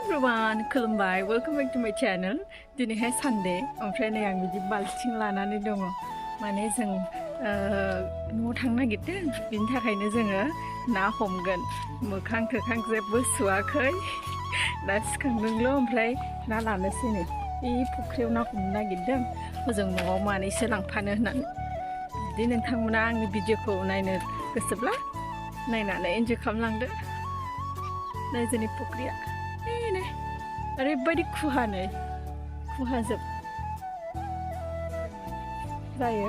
everyone, खुलुमबाय, welcome back to my channel. दिनैहाय Sunday, ओमफ्राय नै आं बिदि बाल्थिं लानानै दङ। माने जों न'आव थांनो नागिरदों, बिनि थाखायनो जोङो ना हमगोन। मोखां थोखां जेबो सुवाखै, दा सिखांदोंल' ओमफ्राय ना लानोसै नै। बे फुख्रियाव ना हमनो नागिरदों, हजों न'आव मानैसो लांफानो होननानै। जुदि नोंथांमोना आंनि भिडिअखौ नायनो गोसोब्ला नायनानै एन्जय खालामलांदो। नै जोंनि फुख्रिया नै ओरैबायदि खुहा नै खुहाजोब जायो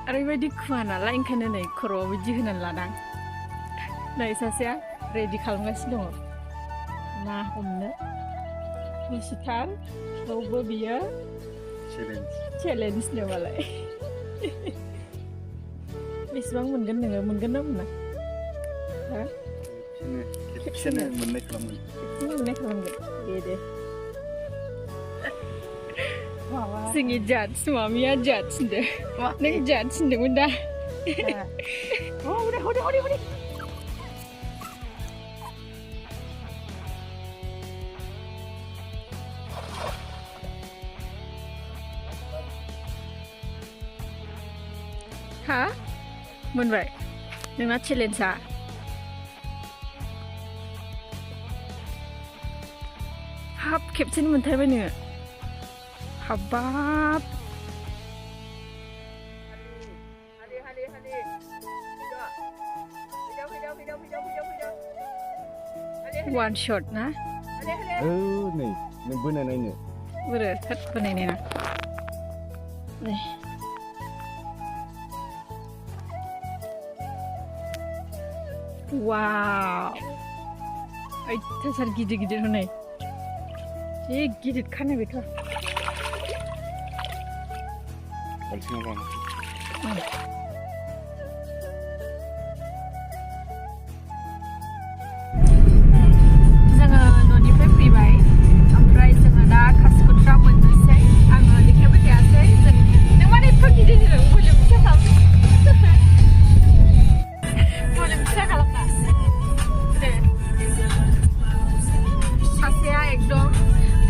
ओरैबायदि खुहा नालाय ओंखायनो नै खर'आव बिदि होनानै लादां। नै सासेया रेडि खालामगासिनो दङ ना हमनो। गुसुथार थेवबो बियो चेलेन्ज मालाय। बेसेबां मोनगोन नोङो, मोनगोन ना मोना? खेबसेनो मोननाय खालामगोन। दे जोंनि जादस मामिया जादस होनदों। नों जादस होनदोंमोन दा? हरे हा मोनबाय नोंना चेलेन्जआ? हाब खेबसेनो मोनथारबाय नोङो? हाबाब वान शट ना? नै नों बोनाय नायनो बोरो थोद बोनाय नायना। वाव अयथासार गिदिर गिदिर हनै जि गिदिर खानो बेथ'। जोङो न'निफ्राय फैबाय, ओमफ्राय जोङो दा कासिकत्रा मोननोसै। आङो देखायबाय थायासै जों। नों माने एथ' गिदिर गिदिर भलिउम फिसा खालामना दे। सासेया एकदम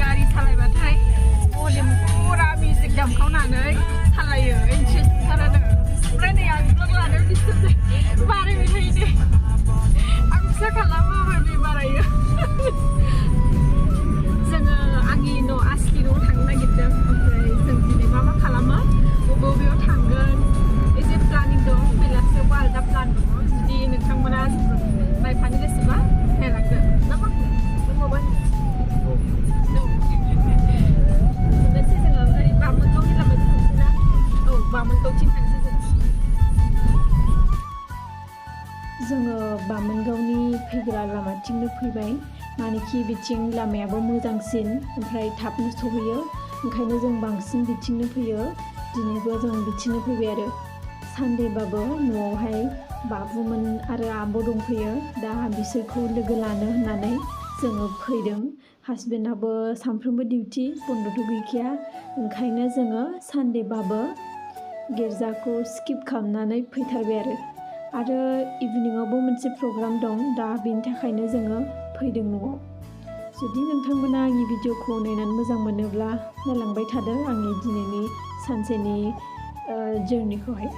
गारि सालायबाथाय भलिउम पुरा मिउजिक दामखावनानै सालायो, इन्ट्रेस्टथार आरो। ओमफ्राय नै आं ब्लग लानायाव डिस्टार्ब बारायबाय थायो दे। आं फिसा खालामो ओमफ्राय बे बारायो। जोङो आंनि न' आसलि न'आव थांनो नागिरदों। ओमफ्राय जों दिनै मा खालामो, बबेयाव थांगोन एसे प्लानिं दं। बेलासियावबो आलदा प्लान दङ। जुदि नोंथांमोना नायफानो गोसोबा नायलांदो ना मा होनो? माबा थांनोसै जोङो ओरै बामोनगावनि लामाजों थांसै ना? औ बामोनगावथिं थांसै जोङो बामोनगावनि फैग्रा लामाथिंनो फैबाय। मानोखि बिथिं लामायाबो मोजांसिन, ओमफ्राय थाबनो सहैयो। ओंखायनो जों बांसिन बिथिंनो फैयो। दिनैबो जों बिथिंनो फैबाय आरो। सानदेबाबो न'आवहाय बाबुमोन आरो आब' दंफैयो। दा बिसोरखौ लोगो लानो होननानै जोङो फैदों। हासबेन्डआबो सानफ्रोमबो डिउटि, बन्द'थ' गैखाया। ओंखायनो जोङो सानदेबाबो गिर्जाखौ स्किप खालामनानै फैथारबाय आरो इभिनिङावबो मोनसे प्रग्राम दं। दा बेनि थाखायनो जोङो फैदों न'आव। जुदि नोंथांमोना आंनि भिडिअखौ नायनानै मोजां मोनोब्ला नायलांबाय थादो आंनि दिनैनि सानसेनि जर्निखौहाय।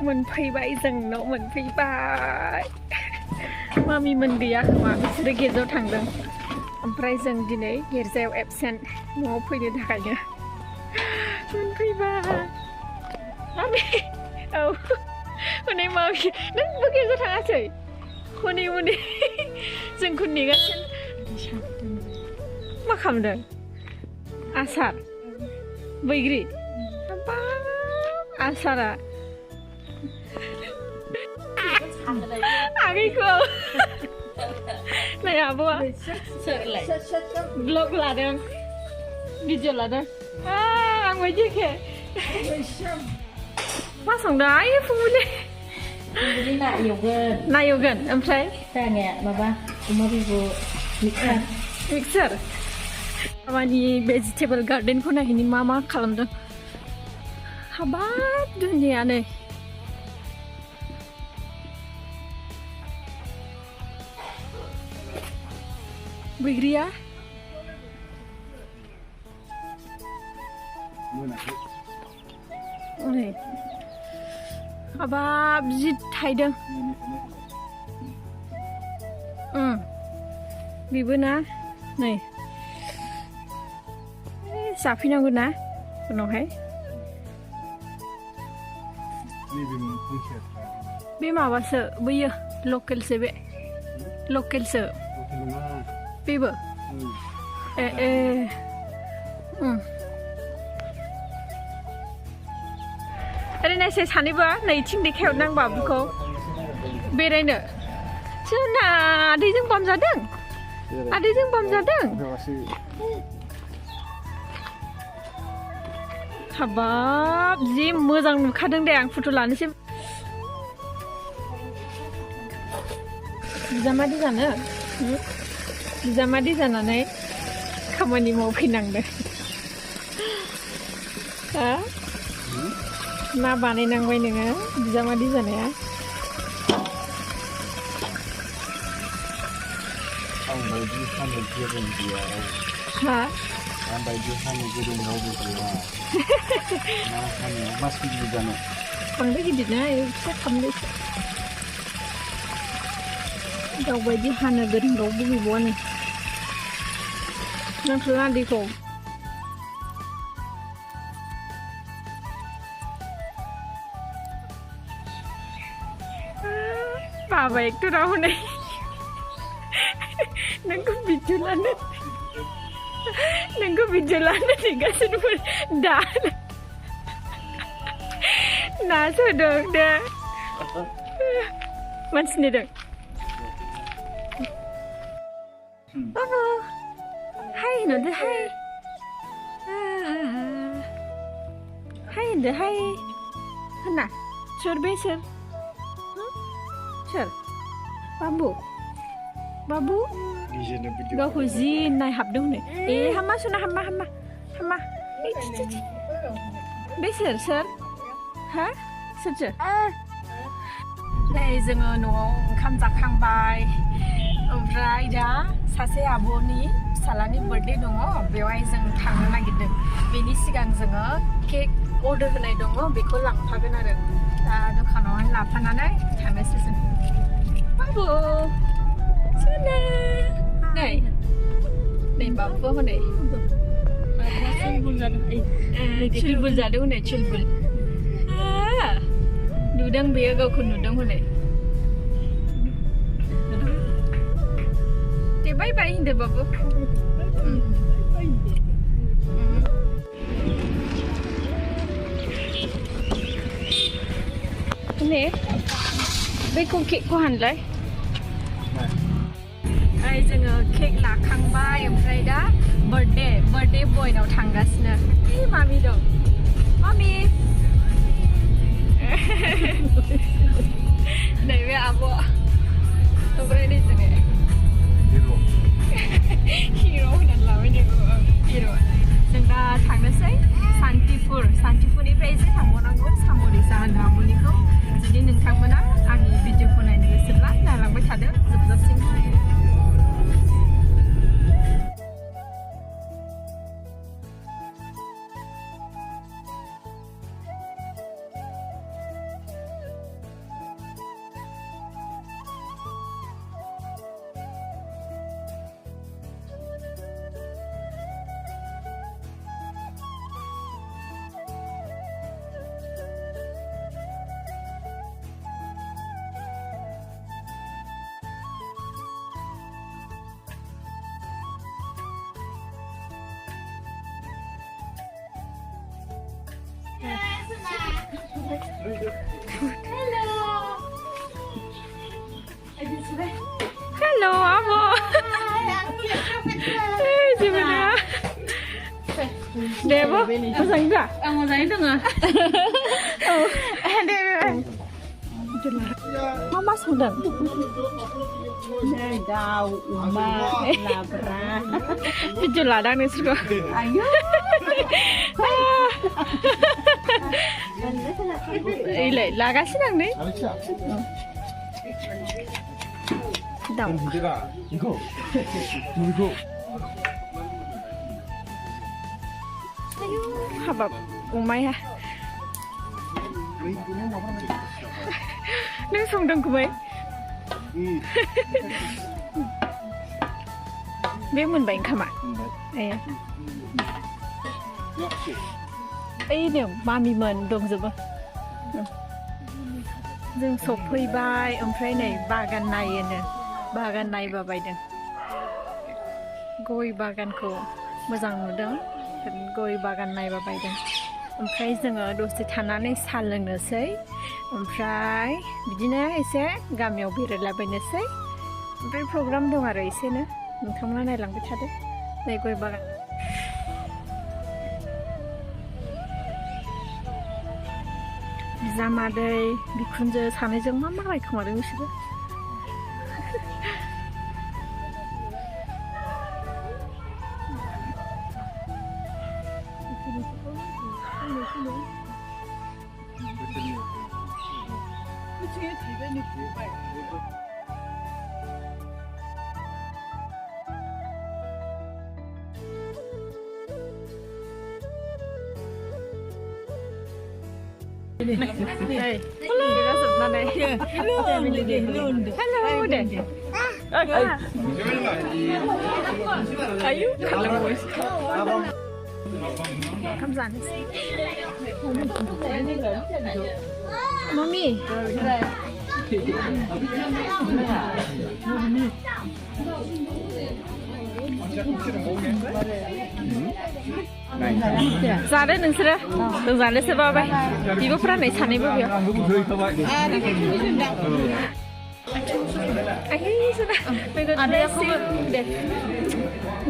मोनफैबाय, जोंनाव मोनफैबाय। मामिमोन गैया खोमा, बिसोरो गिर्जायाव थांदों। ओमफ्राय जों दिनै गिर्जायाव एबसेन्ट, न'आव फैनो थाखायनो मोनफैबाय। मामि औ हनै मामि नोंबो गिर्जायाव थाङासै? हनै जोंखौ नेगासिनो। मा खालामदों? आसार बैग्रि? हाबाब आसारा आगैखौ नै आब'आ ब्लग लादों, भिडिअ लादों। आं बायदि एखे मा संदों? आइ फुंबिलि ना एवगोन ओमफ्राय जानाया माबा अमा बिबु मिक्सार। माबानि भेजिटेबल गार्डेनखौ नायहैनि मा खालामदों हाबाब दुनियानो बैग्रिया नै हाबाब जि थाइदों बेबो ना नै जाफैनांगौ ना उनावहाय बे माबासो बैयो लकेलसो बे लकेलसो बेबो ओरैनो एसे सानैबो नैथिं देखायहरनां बाबुखौ बेरायनो सोरना आदैजों बामजादों आदैजों बामजादों हाबाब जि मोजां नुखादों दे आं फट' लानोसै बिजामादै जानो बिजामादै जानानै खामानि मावफैनांदों हा मा बानायनांबाय नोङो बिजामादै जानाया हा आंबायदि हानो गोरों रावबो गैया मा गिदिर जानो बांद्राय गिदिर ना फिसा खालामदोंसो गावबायदि हानो गोरों रावबो गैबावानो नोंसोर आदैखौ बाबा एक्टरा हनै नोंखौ भिडिअ लानो नेगासिनो दा नासो होदों दे मानसि नेदों बाबु हाय होनदो हाय होनदो हाय होना सोर बे सोर बाबु गावखौ जि नायहाबदों हनै ए हामा सोना हामा बे सोर हा सोरसो नै जोङो न'आव ओंखाम जाखांबाय ओमफ्राय दा सासे आब'नि फिसालानि बार्थडे दङ बेवहाय जों थांनो नागिरदों बेनि सिगां जोङो केक अर्डार होनाय दङ बेखौ लांफागोन आरो दा दखानावहाय लाफानानै थांनोसै जों बाबु सोना नै बाबुआ हनै चुलबुल जादों हनै चुलबुल नुदों बेयो गावखौ नुदों हनै दे बाय बाय होनदो बाबु ने बेखौ केकखौ हानलाय जोङो केक लाखांबाय ओमफ्राय दा बार्थडे बयनाव थांगासिनो मामि दं मामि नैबे आब' ओमफ्राय नै जोङो हिर' होननानै लाबाय नोङो हिर' जों दा थांनोसै सान्तिपुरनिफ्राय एसे थांबावनांगौ साम'रिसा होनो आब'निखौ जुदि नोंथांमोना आंनि भिडिअखौ नायनो गोसोब्ला नायलांबाय थादो जोबजासिम Hello, Abo. Gimana? Debo, masang enggak? Masang itu enggak? Oh, Debo. Mama sudah. Daw, uma, labra. Video ladang nोंसोरखौ Ayo. 이래 나가시는 네 다음 내가 이거 이거 habab umaya neng songdong kumai biết mình bệnh không ạ? Ấy điều mami mình đồng gì vậy? Dương sụp hơi bay, ông thấy này bagan này nè, bagan này và vậy nè, goi bagan ko, मोजां नुदों, goi bagan này và vậy nè. ओमफ्राय जोङो दसे थानानै साहा लोंनोसै ओमफ्राय बिदिनो एसे गामियाव बेरायलाबायनोसै ओमफ्राय प्रग्राम दं आरो एसेनो नोंथांमोना नायलांबाय थादो नै गय बागान बिजामादै बिखुनजो सानैजों मा मा रायखोमादों बिसोरो Đây, đi ra giật đây. Hello đây. Are you? Come on. Mommy. Zaten nırsıra, zaten sebab apa? Ibu pernah naik sana ibu ya? Ayah sudah, ada aku deh.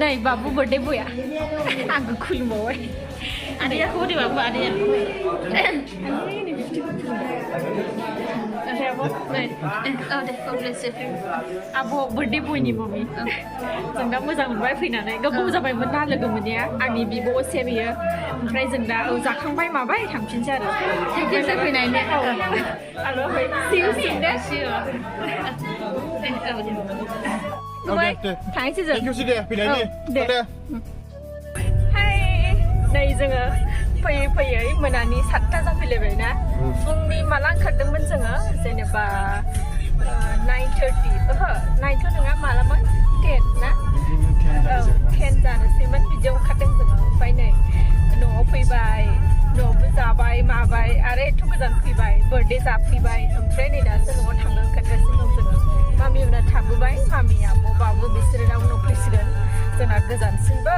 Naik babu birthday bu ya? Aku cool boy. Ada aku di babu ada ya? Ada apa? Naik, ada kau belajar. Abu birthday bu ini mami. जों दा मोजां मोनबाय फैनानै गोबाव जाबायमोन ना लोगो मोननाया आंनि बिब' असे बियो ओमफ्राय जों दा जाखांबाय माबाय थांफिनसै आरो थेंकिउसै फैनायनि आरो सिउ सिंदे गुबाय थांसै जों थेंकिउसै दे फैनायनि दे हाय नै जोङो फैयै फैयै मोनानि 7ता जाफैलायबाय ना फुंनि माला ओंखारदोंमोन जोङो जेनेबा 9:30 ओहो 9थ' नङा मालामोन 10 ना 10 जानोसैमोन बिदियाव ओंखारदों जोङो ओमफ्राय नै न'आव फैबाय न'आवबो जाबाय माबाय आरो एथ' गोजान फैबाय बार्थडे जाफैबाय ओमफ्राय नै दासो न'आव थांनो ओंखारगासिनो दं जोङो मामिमोना थाबोबाय मामिया बाबु बिसोरो दा उनाव फैसिगोन जोंना गोजानसिनबो